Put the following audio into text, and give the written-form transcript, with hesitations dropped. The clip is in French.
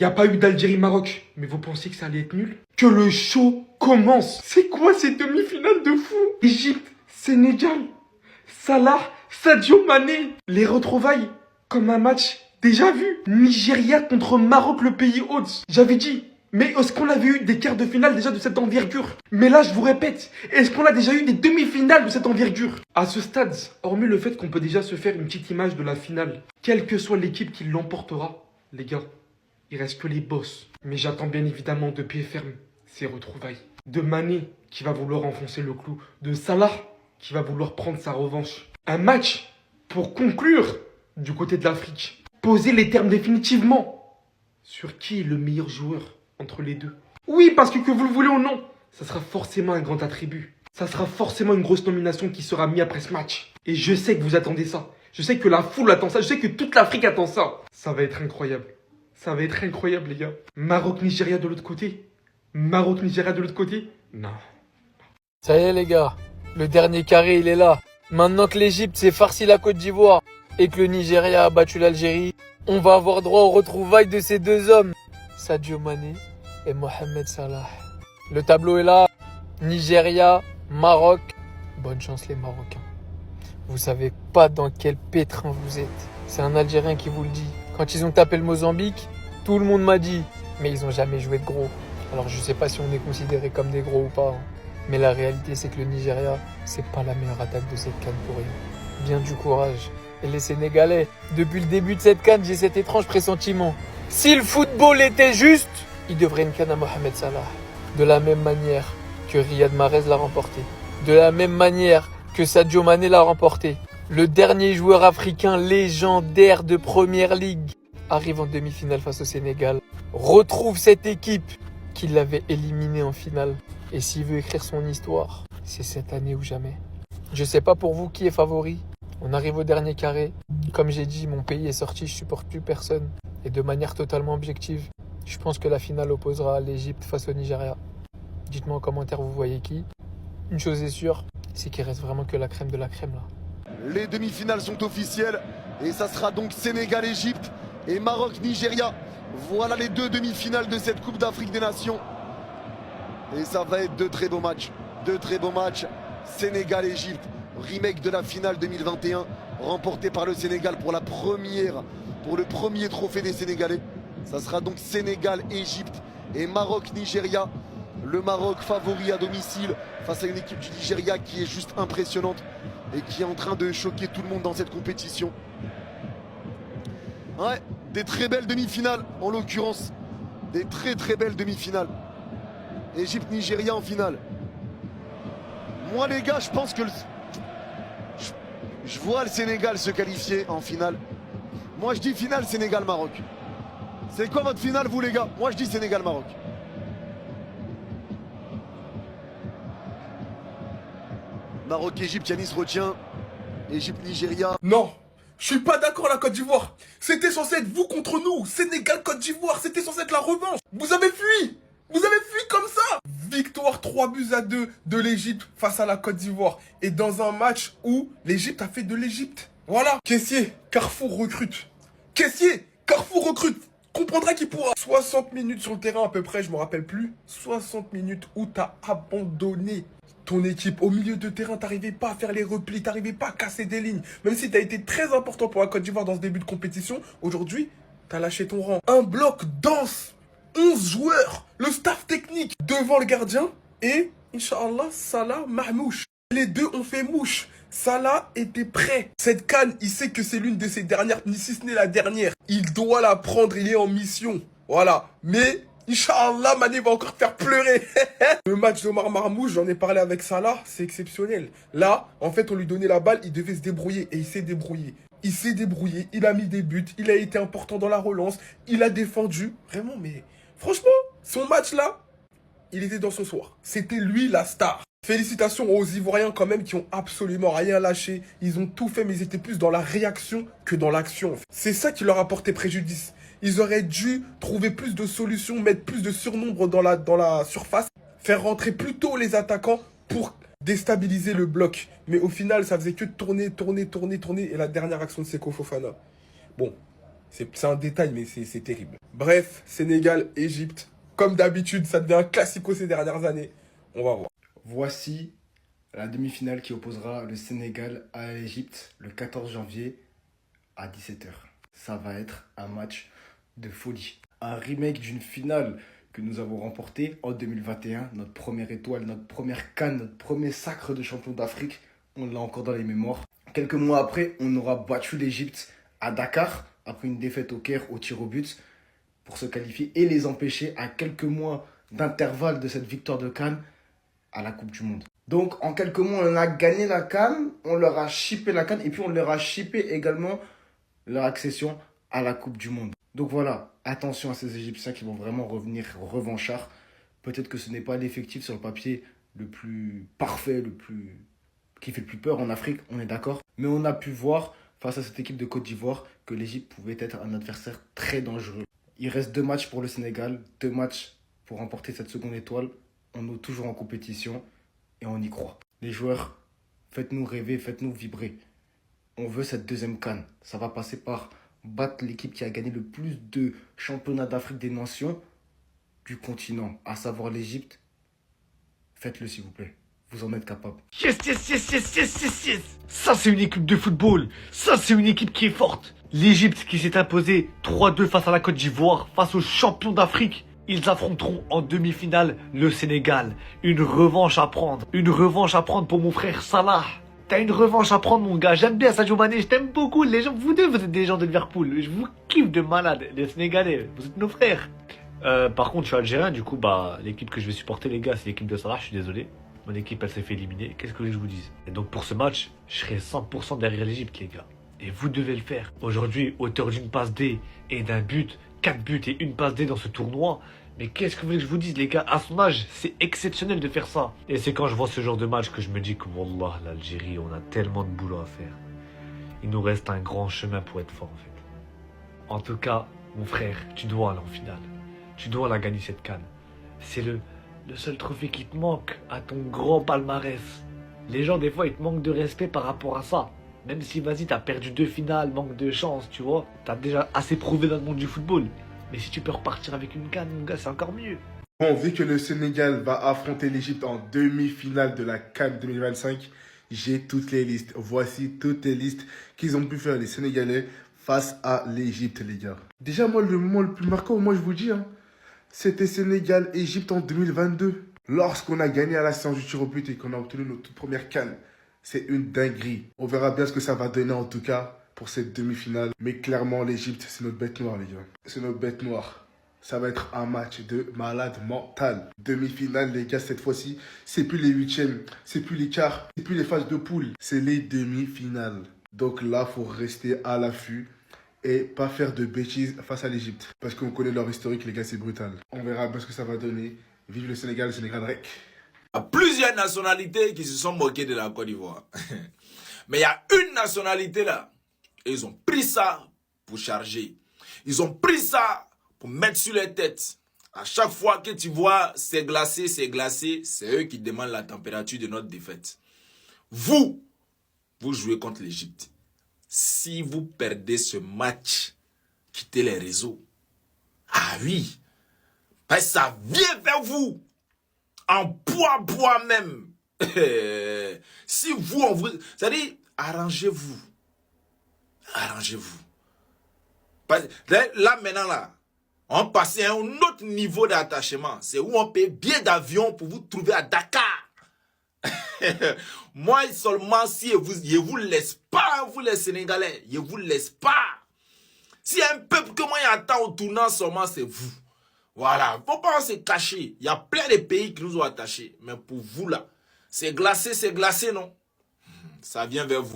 Il n'y a pas eu d'Algérie-Maroc. Mais vous pensiez que ça allait être nul? Que le show commence. C'est quoi ces demi-finales de fou? Égypte, Sénégal, Salah, Sadio Mané. Les retrouvailles, comme un match déjà vu. Nigeria contre Maroc, le pays hôte. J'avais dit, mais est-ce qu'on avait eu des quarts de finale déjà de cette envergure? Mais là, je vous répète, est-ce qu'on a déjà eu des demi-finales de cette envergure? À ce stade, hormis le fait qu'on peut déjà se faire une petite image de la finale, quelle que soit l'équipe qui l'emportera, les gars, il reste que les boss. Mais j'attends bien évidemment de pied ferme ces retrouvailles. De Mané qui va vouloir enfoncer le clou. De Salah qui va vouloir prendre sa revanche. Un match pour conclure du côté de l'Afrique. Poser les termes définitivement sur qui est le meilleur joueur entre les deux. Oui, parce que vous le voulez ou non, ça sera forcément un grand attribut. Ça sera forcément une grosse nomination qui sera mise après ce match. Et je sais que vous attendez ça. Je sais que la foule attend ça. Je sais que toute l'Afrique attend ça. Ça va être incroyable. Ça va être incroyable, les gars. Maroc-Nigeria de l'autre côté. Maroc-Nigeria de l'autre côté. Non. Ça y est les gars, le dernier carré il est là. Maintenant que l'Égypte s'est farci la Côte d'Ivoire et que le Nigeria a battu l'Algérie, on va avoir droit aux retrouvailles de ces deux hommes, Sadio Mané et Mohamed Salah. Le tableau est là, Nigeria, Maroc. Bonne chance les Marocains. Vous savez pas dans quel pétrin vous êtes. C'est un Algérien qui vous le dit. Quand ils ont tapé le Mozambique, tout le monde m'a dit, mais ils ont jamais joué de gros. Alors je sais pas si on est considéré comme des gros ou pas. Mais la réalité c'est que le Nigeria, c'est pas la meilleure attaque de cette CAN pour rien. Bien du courage. Et les Sénégalais, depuis le début de cette CAN, j'ai cet étrange pressentiment. Si le football était juste, il devrait une CAN à Mohamed Salah. De la même manière que Riyad Mahrez l'a remporté. De la même manière que Sadio Mané l'a remporté. Le dernier joueur africain légendaire de Première Ligue arrive en demi-finale face au Sénégal. Retrouve cette équipe qui l'avait éliminé en finale. Et s'il veut écrire son histoire, c'est cette année ou jamais. Je sais pas pour vous qui est favori. On arrive au dernier carré. Comme j'ai dit, mon pays est sorti, je supporte plus personne. Et de manière totalement objective, je pense que la finale opposera l'Égypte face au Nigeria. Dites-moi en commentaire vous voyez qui. Une chose est sûre, c'est qu'il reste vraiment que la crème de la crème là. Les demi-finales sont officielles et ça sera donc Sénégal-Égypte et Maroc-Nigeria. Voilà les deux demi-finales de cette Coupe d'Afrique des Nations. Et ça va être deux très beaux matchs. Deux très beaux matchs. Sénégal-Égypte, remake de la finale 2021, remporté par le Sénégal pour le premier trophée des Sénégalais. Ça sera donc Sénégal-Égypte et Maroc-Nigeria. Le Maroc favori à domicile face à une équipe du Nigeria qui est juste impressionnante et qui est en train de choquer tout le monde dans cette compétition. Ouais, des très belles demi-finales en l'occurrence. Des très très belles demi-finales. Égypte-Nigeria en finale. Moi les gars, je pense que je vois le Sénégal se qualifier en finale. Moi je dis finale Sénégal-Maroc. C'est quoi votre finale vous les gars? Moi je dis Sénégal-Maroc. Maroc-Égypte, Yanis retient. Égypte-Nigeria. Non, je suis pas d'accord la Côte d'Ivoire. C'était censé être vous contre nous. Sénégal-Côte d'Ivoire, c'était censé être la revanche. Vous avez fui. Vous avez fui comme ça. Victoire 3-2 de l'Égypte face à la Côte d'Ivoire. Et dans un match où l'Égypte a fait de l'Égypte. Voilà. Caissier, Carrefour recrute. Caissier, Carrefour recrute. Comprendra qui pourra. 60 minutes sur le terrain à peu près, je me rappelle plus. 60 minutes où t'as abandonné ton équipe. Au milieu de terrain, t'arrivais pas à faire les replis, t'arrivais pas à casser des lignes. Même si t'as été très important pour la Côte d'Ivoire dans ce début de compétition, aujourd'hui, t'as lâché ton rang. Un bloc dense, 11 joueurs, le staff technique devant le gardien et, Inch'Allah, Salah, Mahmouche. Les deux ont fait mouche. Salah était prêt. Cette CAN, il sait que c'est l'une de ses dernières, si ce n'est la dernière. Il doit la prendre, il est en mission. Voilà. Mais, Inch'Allah, Mané va encore te faire pleurer. Le match d'Omar Marmouche, j'en ai parlé avec Salah, c'est exceptionnel. Là, en fait, on lui donnait la balle, il devait se débrouiller et il s'est débrouillé. Il s'est débrouillé, il a mis des buts, il a été important dans la relance, il a défendu. Vraiment, mais franchement, son match là, il était dans son soir. C'était lui la star. Félicitations aux Ivoiriens quand même qui ont absolument rien lâché. Ils ont tout fait mais ils étaient plus dans la réaction que dans l'action. C'est ça qui leur a porté préjudice. Ils auraient dû trouver plus de solutions, mettre plus de surnombre dans la surface, faire rentrer plus tôt les attaquants pour déstabiliser le bloc. Mais au final, ça faisait que tourner. Et la dernière action de Seko Fofana. Bon, C'est un détail, mais c'est terrible. Bref, Sénégal, Égypte. Comme d'habitude, ça devient un classico ces dernières années. On va voir. Voici la demi-finale qui opposera le Sénégal à l'Égypte le 14 janvier à 17 h. Ça va être un match de folie. Un remake d'une finale que nous avons remportée en 2021. Notre première étoile, notre première CAN, notre premier sacre de champion d'Afrique. On l'a encore dans les mémoires. Quelques mois après, on aura battu l'Égypte à Dakar, après une défaite au Caire au tir au but, pour se qualifier et les empêcher à quelques mois d'intervalle de cette victoire de CAN à la Coupe du Monde. Donc, en quelques mois, on a gagné la CAN, on leur a chippé la CAN et puis on leur a chippé également leur accession à la Coupe du Monde. Donc voilà, attention à ces Égyptiens qui vont vraiment revenir revanchards. Peut-être que ce n'est pas l'effectif sur le papier le plus parfait, qui fait le plus peur en Afrique, on est d'accord. Mais on a pu voir, face à cette équipe de Côte d'Ivoire, que l'Égypte pouvait être un adversaire très dangereux. Il reste 2 matchs pour le Sénégal, 2 matchs pour remporter cette seconde étoile. On est toujours en compétition et on y croit. Les joueurs, faites-nous rêver, faites-nous vibrer. On veut cette deuxième CAN. Ça va passer par battre l'équipe qui a gagné le plus de championnats d'Afrique des Nations du continent, à savoir l'Égypte. Faites-le s'il vous plaît. Vous en êtes capable. Yes, yes, yes, yes, yes, yes, yes. Ça, c'est une équipe de football. Ça, c'est une équipe qui est forte. L'Égypte qui s'est imposée 3-2 face à la Côte d'Ivoire, face aux champions d'Afrique. Ils affronteront en demi-finale le Sénégal. Une revanche à prendre. Une revanche à prendre pour mon frère Salah. T'as une revanche à prendre, mon gars. J'aime bien Sadio Mané, je t'aime beaucoup. Les gens, vous deux, vous êtes des gens de Liverpool. Je vous kiffe de malade. Les Sénégalais, vous êtes nos frères. Par contre, je suis algérien, du coup, l'équipe que je vais supporter, les gars, c'est l'équipe de Salah, je suis désolé. Mon équipe, elle s'est fait éliminer. Qu'est-ce que vous voulez que je vous dise? Et donc, pour ce match, je serai 100% derrière l'Égypte, les gars. Et vous devez le faire. Aujourd'hui, auteur d'une passe D et d'un but, 4 buts et une passe D dans ce tournoi. Mais qu'est-ce que vous voulez que je vous dise, les gars? À son âge, c'est exceptionnel de faire ça. Et c'est quand je vois ce genre de match que je me dis que, wallah, l'Algérie, on a tellement de boulot à faire. Il nous reste un grand chemin pour être fort, en fait. En tout cas, mon frère, tu dois aller en finale. Tu dois la gagner, cette CAN. C'est le seul trophée qui te manque à ton grand palmarès. Les gens, des fois, ils te manquent de respect par rapport à ça. Même si, vas-y, t'as perdu 2 finales, manque de chance, tu vois. T'as déjà assez prouvé dans le monde du football. Mais si tu peux repartir avec une CAN, mon gars, c'est encore mieux. Bon, vu que le Sénégal va affronter l'Égypte en demi-finale de la CAN 2025, j'ai toutes les listes. Voici toutes les listes qu'ils ont pu faire les Sénégalais face à l'Égypte, les gars. Déjà, moi, le moment le plus marquant, moi, je vous dis, c'était Sénégal-Égypte en 2022. Lorsqu'on a gagné à la séance du tir au but et qu'on a obtenu notre toute première CAN. C'est une dinguerie. On verra bien ce que ça va donner en tout cas pour cette demi-finale. Mais clairement, l'Égypte, c'est notre bête noire, les gars. C'est notre bête noire. Ça va être un match de malade mental. Demi-finale, les gars, cette fois-ci, c'est plus les huitièmes, c'est plus les quarts, c'est plus les phases de poule. C'est les demi-finales. Donc là, il faut rester à l'affût et pas faire de bêtises face à l'Égypte. Parce qu'on connaît leur historique, les gars, c'est brutal. On verra bien ce que ça va donner. Vive le Sénégal rec. Il y a plusieurs nationalités qui se sont moquées de la Côte d'Ivoire. Mais il y a une nationalité là. Et ils ont pris ça pour charger. Ils ont pris ça pour mettre sur les têtes. À chaque fois que tu vois c'est glacé, c'est eux qui demandent la température de notre défaite. Vous jouez contre l'Égypte. Si vous perdez ce match, quittez les réseaux. Ah oui. Ben, ça vient vers vous. En poids même. Si vous, on vous... C'est-à-dire, arrangez-vous. Arrangez-vous. Là, maintenant, là, on passe à un autre niveau d'attachement. C'est où on paye billet d'avion pour vous trouver à Dakar. Moi, seulement, si je vous laisse pas, vous les Sénégalais, je vous laisse pas. Si un peuple que moi, il attend au tournant seulement, c'est vous. Voilà, faut pas se cacher. Il y a plein de pays qui nous ont attachés. Mais pour vous là, c'est glacé, non? Ça vient vers vous.